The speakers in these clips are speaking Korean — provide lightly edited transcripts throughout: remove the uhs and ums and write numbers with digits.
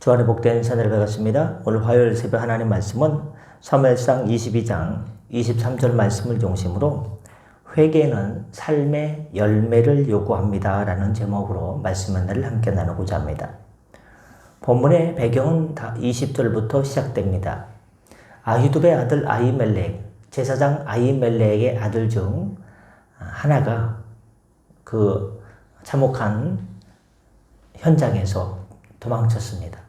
주안의 복된 새날을 밝았습니다. 오늘 화요일 새벽 하나님 말씀은 사무엘상 22장 23절 말씀을 중심으로 회개는 삶의 열매를 요구합니다 라는 제목으로 말씀 하나를 함께 나누고자 합니다. 본문의 배경은 20절부터 시작됩니다. 아히두베의 아들 아히멜렉, 제사장 아히멜렉의 아들 중 하나가 그 참혹한 현장에서 도망쳤습니다.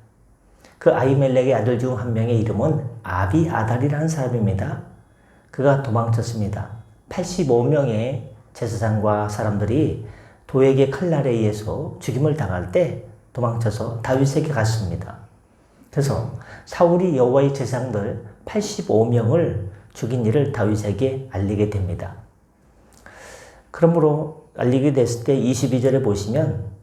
그 아히멜렉의 아들 중 한 명의 이름은 아비아달이라는 사람입니다. 그가 도망쳤습니다. 85명의 제사장과 사람들이 도에게 칼날에 의해서 죽임을 당할 때 도망쳐서 다윗에게 갔습니다. 그래서 사울이 여호와의 제사장들 85명을 죽인 일을 다윗에게 알리게 됩니다. 그러므로 알리게 됐을 때 22절에 보시면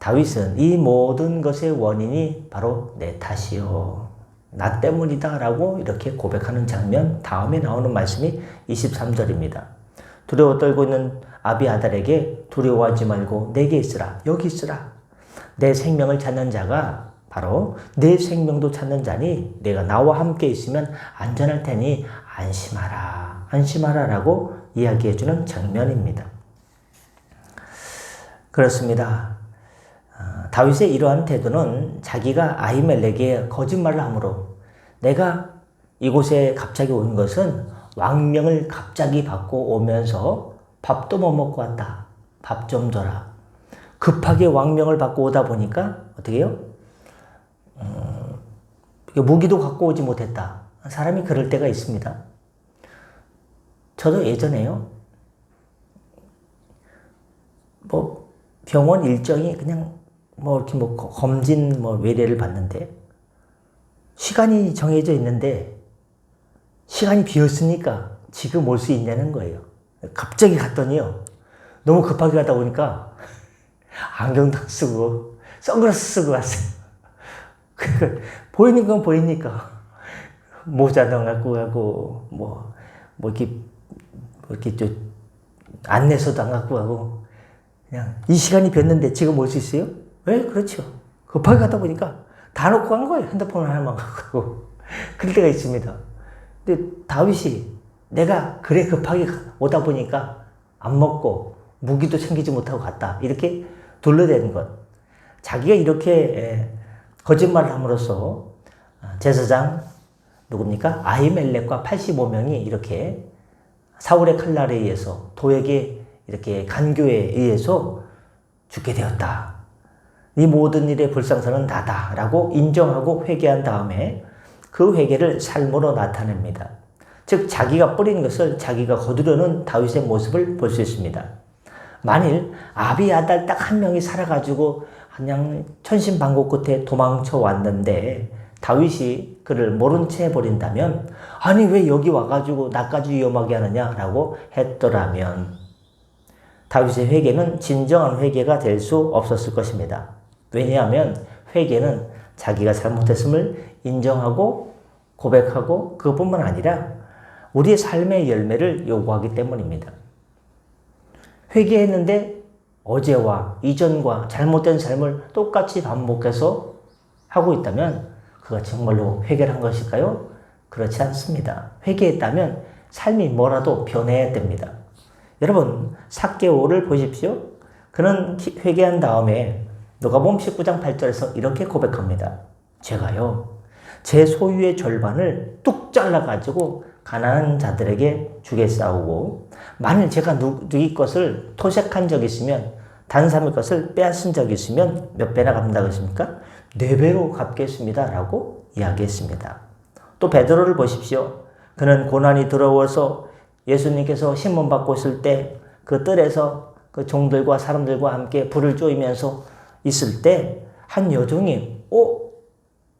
다윗은 이 모든 것의 원인이 바로 내 탓이요, 나 때문이다 라고 이렇게 고백하는 장면, 다음에 나오는 말씀이 23절입니다. 두려워 떨고 있는 아비아달에게 두려워하지 말고 내게 있으라, 여기 있으라. 내 생명을 찾는 자가 바로 내 생명도 찾는 자니 내가 나와 함께 있으면 안전할 테니 안심하라, 안심하라 라고 이야기해주는 장면입니다. 그렇습니다. 다윗의 이러한 태도는 자기가 아히멜렉에 거짓말을 함으로 내가 이곳에 갑자기 온 것은 왕명을 갑자기 받고 오면서 밥도 못 먹고 왔다. 밥 좀 줘라. 급하게 왕명을 받고 오다 보니까 어떻게 해요? 무기도 갖고 오지 못했다. 사람이 그럴 때가 있습니다. 저도 예전에요. 병원 일정이 그냥 이렇게 검진 외래를 받는데 시간이 정해져 있는데 시간이 비었으니까 지금 올 수 있냐는 거예요. 갑자기 갔더니요. 너무 급하게 가다 보니까 안경도 안 쓰고 선글라스 쓰고 갔어요. 보이는 건 보이니까 모자도 안 갖고 가고 이렇게 좀 안내서도 안 갖고 가고 그냥 이 시간이 비었는데 지금 올 수 있어요? 왜? 그렇죠. 급하게 가다 보니까 다 놓고 간 거예요. 핸드폰 하나만 갖고. 그럴 때가 있습니다. 근데 다윗이 내가 그래 급하게 오다 보니까 안 먹고 무기도 챙기지 못하고 갔다. 이렇게 둘러대는 것. 자기가 이렇게 거짓말을 함으로써 제사장 누굽니까? 아히멜렉과 85명이 이렇게 사울의 칼날에 의해서 도에게 이렇게 간교에 의해서 죽게 되었다. 이 모든 일의 불상사는 나다 라고 인정하고 회개한 다음에 그 회개를 삶으로 나타냅니다. 즉 자기가 뿌린 것을 자기가 거두려는 다윗의 모습을 볼 수 있습니다. 만일 아비아달 딱 한 명이 살아가지고 그냥 천신반고 끝에 도망쳐 왔는데 다윗이 그를 모른 채 해버린다면 아니 왜 여기 와가지고 나까지 위험하게 하느냐라고 했더라면 다윗의 회개는 진정한 회개가 될 수 없었을 것입니다. 왜냐하면 회개는 자기가 잘못했음을 인정하고 고백하고 그것뿐만 아니라 우리의 삶의 열매를 요구하기 때문입니다. 회개했는데 어제와 이전과 잘못된 삶을 똑같이 반복해서 하고 있다면 그가 정말로 회개를 한 것일까요? 그렇지 않습니다. 회개했다면 삶이 뭐라도 변해야 됩니다. 여러분 삭개오를 보십시오. 그는 회개한 다음에 누가복음 19장 8절에서 이렇게 고백합니다. 제가요 제 소유의 절반을 뚝 잘라가지고 가난한 자들에게 주겠사오고 만일 제가 누구 것을 토색한 적이 있으면 다른 사람의 것을 빼앗은 적이 있으면 몇 배나 갚는다고 했습니까? 4배로 갚겠습니다 라고 이야기했습니다. 또 베드로를 보십시오. 그는 고난이 들어와서 예수님께서 신문받고 있을 때 그 뜰에서 그 종들과 사람들과 함께 불을 쪼이면서 있을 때 한 여종이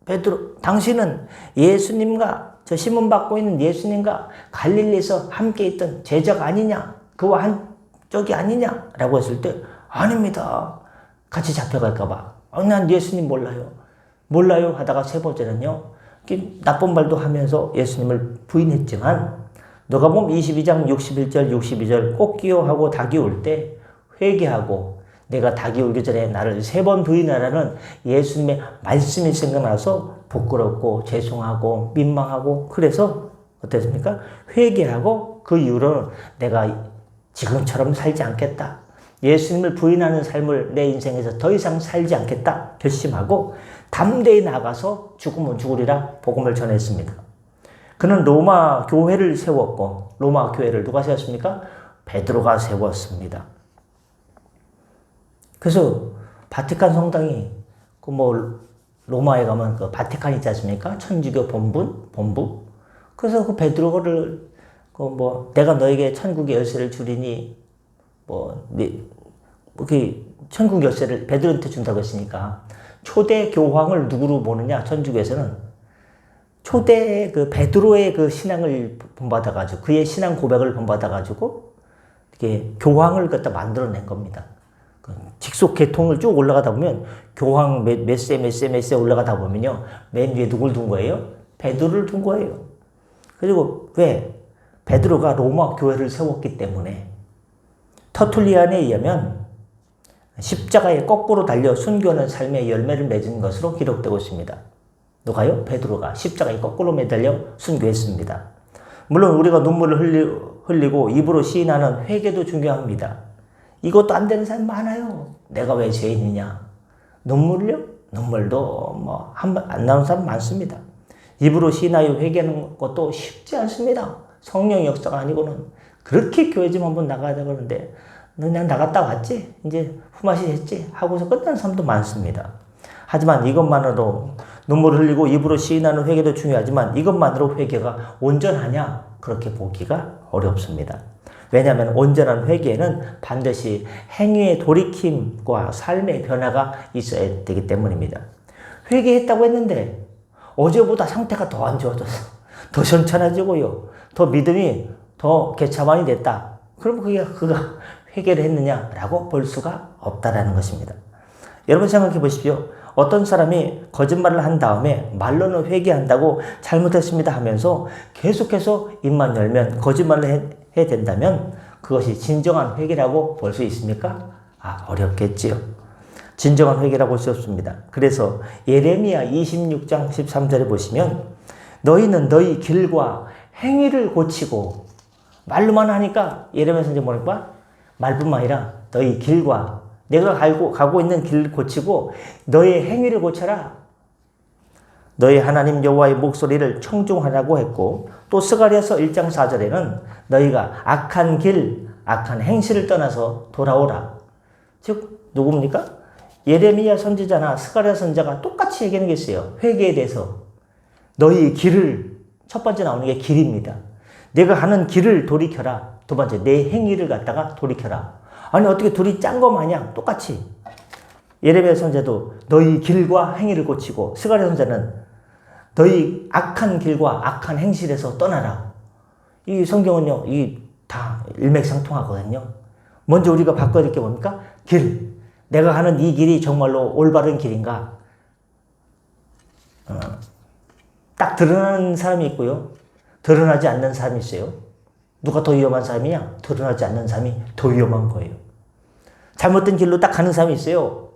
베드로 당신은 예수님과 저 신문받고 있는 예수님과 갈릴리에서 함께 있던 제자가 아니냐? 그와 한 쪽이 아니냐? 라고 했을 때 아닙니다. 같이 잡혀갈까 봐. 난 예수님 몰라요 하다가 세 번째는요. 나쁜 말도 하면서 예수님을 부인했지만 누가복음 22장 61절 62절 꼭 기호하고 다 기울 때 회개하고 내가 닭이 오기 전에 나를 3번 부인하라는 예수님의 말씀이 생각나서 부끄럽고 죄송하고 민망하고 그래서 어땠습니까? 회개하고 그 이후로는 내가 지금처럼 살지 않겠다. 예수님을 부인하는 삶을 내 인생에서 더 이상 살지 않겠다 결심하고 담대히 나가서 죽으면 죽으리라 복음을 전했습니다. 그는 로마 교회를 세웠고 로마 교회를 누가 세웠습니까? 베드로가 세웠습니다. 그래서 바티칸 성당이 그 뭐 로마에 가면 그 바티칸 있지 않습니까? 천주교 본부. 그래서 그 베드로를 그 뭐 내가 너에게 천국의 열쇠를 주리니 그 천국 열쇠를 베드로한테 준다고 했으니까 초대 교황을 누구로 보느냐? 천주교에서는 초대 그 베드로의 그 신앙을 본받아가지고 그의 신앙 고백을 본받아가지고 이렇게 교황을 갖다 만들어낸 겁니다. 직속 계통을 쭉 올라가다 보면 교황 몇 세 올라가다 보면요 맨 위에 누굴 둔 거예요? 베드로를 둔 거예요. 그리고 왜? 베드로가 로마 교회를 세웠기 때문에. 터툴리안에 의하면 십자가에 거꾸로 달려 순교하는 삶의 열매를 맺은 것으로 기록되고 있습니다. 누가요? 베드로가 십자가에 거꾸로 매달려 순교했습니다. 물론 우리가 눈물을 흘리고 입으로 시인하는 회개도 중요합니다. 이것도 안 되는 사람 많아요. 내가 왜 죄인이냐? 눈물요? 눈물도 안 나오는 사람 많습니다. 입으로 시인하여 회개하는 것도 쉽지 않습니다. 성령 역사가 아니고는 그렇게 교회 좀 한번 나가야 되는데 너 그냥 나갔다 왔지? 이제 후마시 했지? 하고서 끝난 사람도 많습니다. 하지만 이것만으로 눈물을 흘리고 입으로 시인하는 회개도 중요하지만 이것만으로 회개가 온전하냐? 그렇게 보기가 어렵습니다. 왜냐하면 온전한 회개에는 반드시 행위의 돌이킴과 삶의 변화가 있어야 되기 때문입니다. 회개했다고 했는데 어제보다 상태가 더 안 좋아져서 더 현찮아지고요. 더 믿음이 더 개차반이 됐다. 그럼 그가 회개를 했느냐라고 볼 수가 없다라는 것입니다. 여러분 생각해 보십시오. 어떤 사람이 거짓말을 한 다음에 말로는 회개한다고 잘못했습니다 하면서 계속해서 입만 열면 거짓말을 해야 된다면 그것이 진정한 회개라고 볼 수 있습니까? 어렵겠지요. 진정한 회개라고 볼 수 없습니다. 그래서 예레미야 26장 13절에 보시면 너희는 너희 길과 행위를 고치고 말로만 하니까 예레미야 선지자 뭐랄까? 말뿐만 아니라 너희 길과 내가 가고 있는 길을 고치고 너의 행위를 고쳐라. 너희 하나님 여호와의 목소리를 청중하라고 했고 또 스가랴서 1장 4절에는 너희가 악한 길, 악한 행실을 떠나서 돌아오라. 즉 누굽니까? 예레미야 선지자나 스가랴 선지자가 똑같이 얘기하는 게 있어요. 회개에 대해서. 너희 길을 첫 번째 나오는 게 길입니다. 내가 하는 길을 돌이켜라. 두 번째 내 행위를 갖다가 돌이켜라. 아니 어떻게 둘이 짠 거 마냥 똑같이. 예레미야 선지자도 너희 길과 행위를 고치고 스가랴 선지자는 너희 악한 길과 악한 행실에서 떠나라. 이 성경은요, 이 다 일맥상통하거든요. 먼저 우리가 바꿔야 될 게 뭡니까? 길. 내가 하는 이 길이 정말로 올바른 길인가? 딱 드러나는 사람이 있고요. 드러나지 않는 사람이 있어요. 누가 더 위험한 사람이냐? 드러나지 않는 사람이 더 위험한 거예요. 잘못된 길로 딱 가는 사람이 있어요.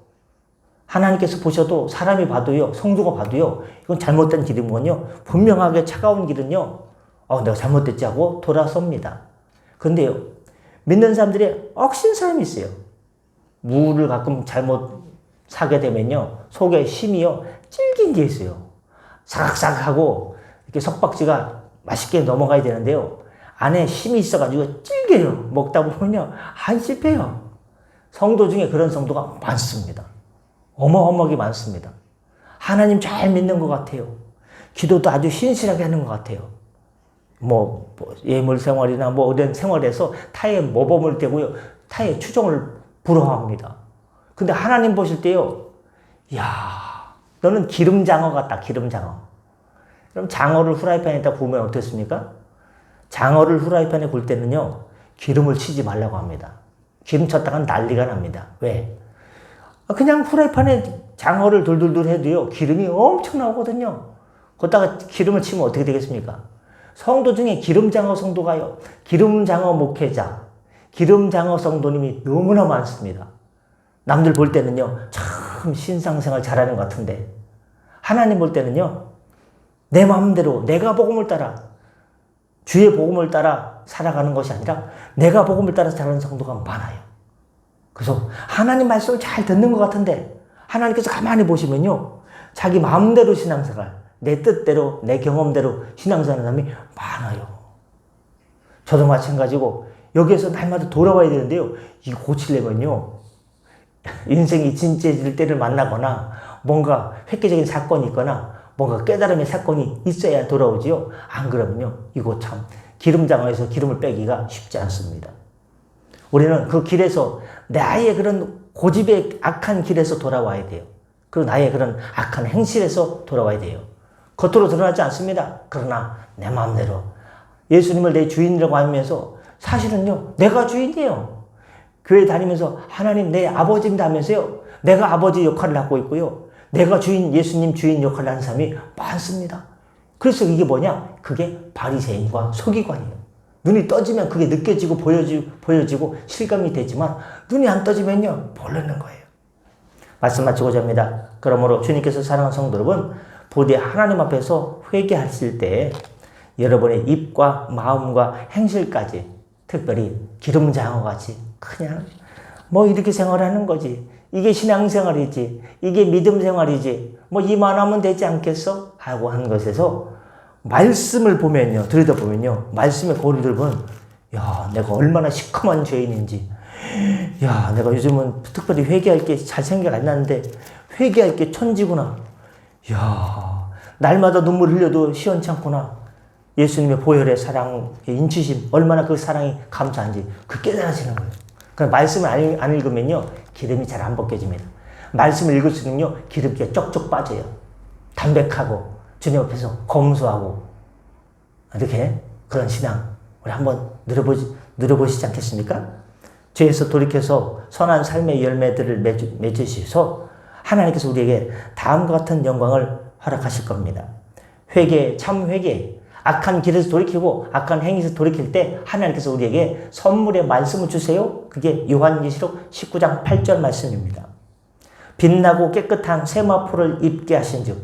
하나님께서 보셔도 사람이 봐도요, 성도가 봐도요, 이건 잘못된 길이군요. 분명하게 차가운 길은요, 내가 잘못됐지 하고 돌아섭니다. 그런데요, 믿는 사람들이 억신 사람이 있어요. 무를 가끔 잘못 사게 되면요, 속에 심이요, 질긴 게 있어요. 사각사각하고 이렇게 석박지가 맛있게 넘어가야 되는데요, 안에 심이 있어가지고 질겨요. 먹다 보면요, 안 씹혀요. 성도 중에 그런 성도가 많습니다. 어마어마하게 많습니다. 하나님 잘 믿는 것 같아요. 기도도 아주 신실하게 하는 것 같아요. 예물 생활이나 이런 생활에서 타의 모범을 떼고요. 타의 추종을 부러워합니다. 근데 하나님 보실 때요, 너는 기름장어 같다, 기름장어. 그럼 장어를 후라이팬에다 구우면 어떻습니까? 장어를 후라이팬에 구울 때는요, 기름을 치지 말라고 합니다. 기름 쳤다가 난리가 납니다. 왜? 그냥 후라이팬에 장어를 돌돌돌 해도요, 기름이 엄청 나오거든요. 거기다가 기름을 치면 어떻게 되겠습니까? 성도 중에 기름장어 성도가요, 기름장어 목회자, 기름장어 성도님이 너무나 많습니다. 남들 볼 때는요, 참 신앙생활 잘하는 것 같은데, 하나님 볼 때는요, 내 마음대로 내가 복음을 따라, 주의 복음을 따라 살아가는 것이 아니라 내가 복음을 따라 살아가는 성도가 많아요. 그래서 하나님 말씀을 잘 듣는 것 같은데 하나님께서 가만히 보시면요, 자기 마음대로 신앙생활, 내 뜻대로, 내 경험대로 신앙생활하는 사람이 많아요. 저도 마찬가지고 여기에서 날마다 돌아와야 되는데요, 이거 고치려면요, 인생이 진짜질 때를 만나거나 뭔가 획기적인 사건이 있거나 뭔가 깨달음의 사건이 있어야 돌아오지요. 안 그러면요, 이거 참 기름장어에서 기름을 빼기가 쉽지 않습니다. 우리는 그 길에서 나의 그런 고집의 악한 길에서 돌아와야 돼요. 그리고 나의 그런 악한 행실에서 돌아와야 돼요. 겉으로 드러나지 않습니다. 그러나 내 마음대로 예수님을 내 주인이라고 하면서 사실은요, 내가 주인이에요. 교회 다니면서 하나님 내 아버지입니다 하면서요, 내가 아버지 역할을 하고 있고요, 내가 주인, 예수님 주인 역할을 하는 사람이 많습니다. 그래서 이게 뭐냐? 그게 바리새인과 서기관이에요. 눈이 떠지면 그게 느껴지고 보여지고 실감이 되지만 눈이 안 떠지면요, 모르는 거예요. 말씀 마치고자 합니다. 그러므로 주님께서 사랑하는 성도 여러분, 부디 하나님 앞에서 회개하실 때 여러분의 입과 마음과 행실까지, 특별히 기름장어같이 그냥 뭐 이렇게 생활하는 거지, 이게 신앙생활이지, 이게 믿음생활이지, 뭐 이만하면 되지 않겠어? 하고 한 것에서 말씀을 보면요, 들여다보면요, 말씀의 고리를 들면, 야, 내가 얼마나 시커먼 죄인인지, 야, 내가 요즘은 특별히 회개할 게 잘 생각 안 나는데 회개할 게 천지구나, 야, 날마다 눈물 흘려도 시원찮구나, 예수님의 보혈의 사랑의 인치심, 얼마나 그 사랑이 감사한지 그 깨달아지는 거예요. 그러니까 말씀을 안 읽으면요, 기름이 잘 안 벗겨집니다. 말씀을 읽을수록요, 기름기가 쪽쪽 빠져요. 담백하고 주님 앞에서 검소하고, 이렇게 그런 신앙 우리 한번 누려보시지 않겠습니까? 죄에서 돌이켜서 선한 삶의 열매들을 맺으셔서 하나님께서 우리에게 다음과 같은 영광을 허락하실 겁니다. 회개, 참 회개, 악한 길에서 돌이키고 악한 행위에서 돌이킬 때 하나님께서 우리에게 선물의 말씀을 주세요. 그게 요한계시록 19장 8절 말씀입니다. 빛나고 깨끗한 세마포를 입게 하신즉,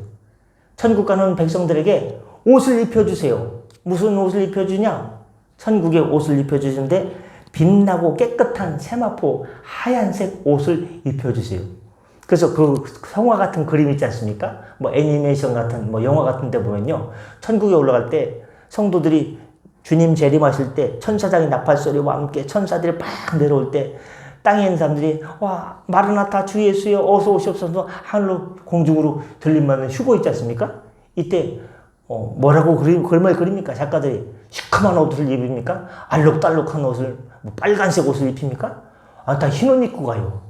천국 가는 백성들에게 옷을 입혀주세요. 무슨 옷을 입혀주냐? 천국의 옷을 입혀주시는데 빛나고 깨끗한 세마포 하얀색 옷을 입혀주세요. 그래서 그 성화 같은 그림 있지 않습니까? 뭐 애니메이션 같은 뭐 영화 같은 데 보면요, 천국에 올라갈 때 성도들이 주님 재림하실 때 천사장의 나팔 소리와 함께 천사들이 막 내려올 때 땅에 있는 사람들이 와, 마르나타 주 예수여 어서 오시옵소서 하늘로 공중으로 들림받는 휴고 있지 않습니까? 이때 뭐라고 그림을 그립니까? 작가들이 시커먼 옷을 입습니까? 알록달록한 옷을, 뭐 빨간색 옷을 입힙니까? 아, 다 흰 옷 입고 가요.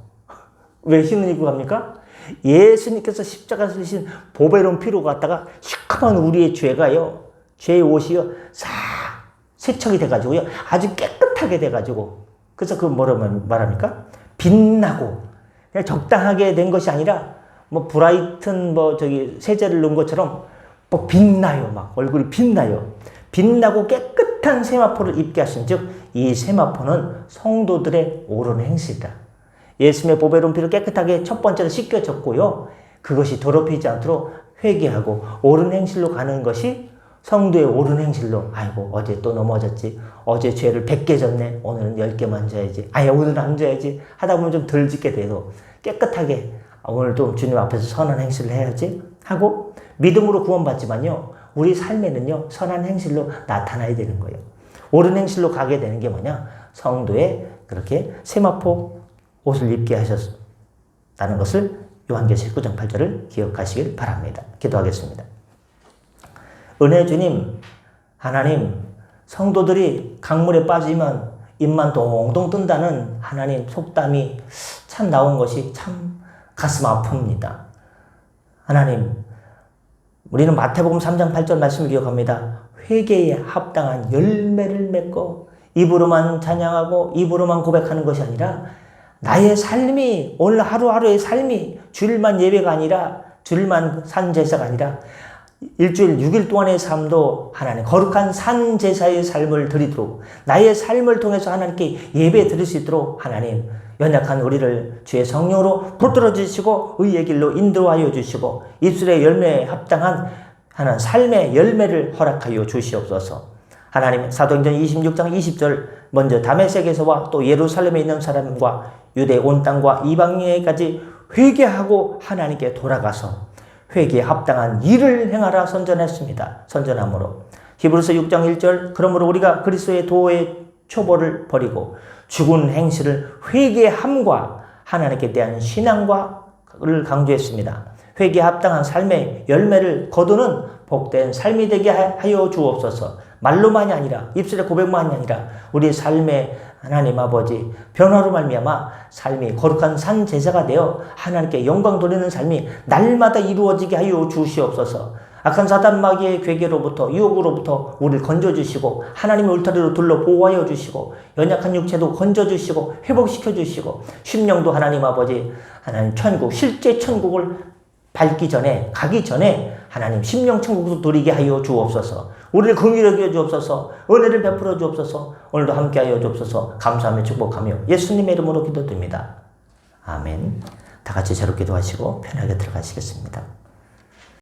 왜 흰 옷 입고 갑니까? 예수님께서 십자가 쓰신 보배로운 피로 갖다가 시커먼 우리의 죄가요, 죄의 옷이요, 싹 세척이 돼가지고요, 아주 깨끗하게 돼가지고, 그래서 그 뭐라고 말합니까? 빛나고, 그냥 적당하게 된 것이 아니라, 뭐 브라이튼 세제를 넣은 것처럼 뭐 빛나요. 막 얼굴이 빛나요. 빛나고 깨끗한 세마포를 입게 하신 즉, 이 세마포는 성도들의 옳은 행실이다. 예수님의 보배로운 피로 깨끗하게 첫 번째로 씻겨졌고요, 그것이 더럽히지 않도록 회개하고 옳은 행실로 가는 것이 성도의 옳은 행실로, 아이고 어제 또 넘어졌지, 어제 죄를 100개 졌네, 오늘은 10개만 져야지, 아예 오늘은 안 져야지 하다 보면 좀 덜 짓게 돼도 깨끗하게 오늘도 주님 앞에서 선한 행실을 해야지 하고, 믿음으로 구원받지만요, 우리 삶에는요 선한 행실로 나타나야 되는 거예요. 옳은 행실로 가게 되는 게 뭐냐? 성도의 그렇게 세마포 옷을 입게 하셨다는 것을 요한계시록 19장 8절을 기억하시길 바랍니다. 기도하겠습니다. 은혜 주님, 하나님, 성도들이 강물에 빠지면 입만 동동 뜬다는 하나님 속담이 참 나온 것이 참 가슴 아픕니다. 하나님, 우리는 마태복음 3장 8절 말씀을 기억합니다. 회개에 합당한 열매를 맺고 입으로만 찬양하고 입으로만 고백하는 것이 아니라 나의 삶이, 오늘 하루하루의 삶이 주일만 예배가 아니라, 주일만 산제사가 아니라 일주일 6일 동안의 삶도 하나님 거룩한 산제사의 삶을 드리도록, 나의 삶을 통해서 하나님께 예배 드릴 수 있도록 하나님 연약한 우리를 주의 성령으로 붙들어 주시고 의의 길로 인도하여 주시고 입술의 열매에 합당한 하나님 삶의 열매를 허락하여 주시옵소서. 하나님 사도행전 26장 20절 먼저 다메섹에서와 또 예루살렘에 있는 사람과 유대 온 땅과 이방인에까지 회개하고 하나님께 돌아가서 회개에 합당한 일을 행하라 선전함으로 히브리서 6장 1절 그러므로 우리가 그리스도의 도의 초보를 버리고 죽은 행실을 회개함과 하나님께 대한 신앙과를 강조했습니다. 회개에 합당한 삶의 열매를 거두는 복된 삶이 되게 하여 주옵소서. 말로만이 아니라 입술의 고백만이 아니라 우리 삶의 하나님 아버지 변화로 말미암아 삶이 거룩한 산 제사가 되어 하나님께 영광 돌리는 삶이 날마다 이루어지게 하여 주시옵소서. 악한 사단 마귀의 괴계로부터 유혹으로부터 우리를 건져주시고 하나님의 울타리로 둘러 보호하여 주시고 연약한 육체도 건져주시고 회복시켜 주시고 심령도 하나님 아버지 하나님 천국 실제 천국을 가기 전에 하나님 심령 천국으로 돌리게 하여 주옵소서. 우리를 긍휼히 여겨 주옵소서. 은혜를 베풀어 주옵소서. 오늘도 함께하여 주옵소서. 감사하며 축복하며 예수님의 이름으로 기도드립니다. 아멘. 다 같이 새롭게 기도하시고 편하게 들어가시겠습니다.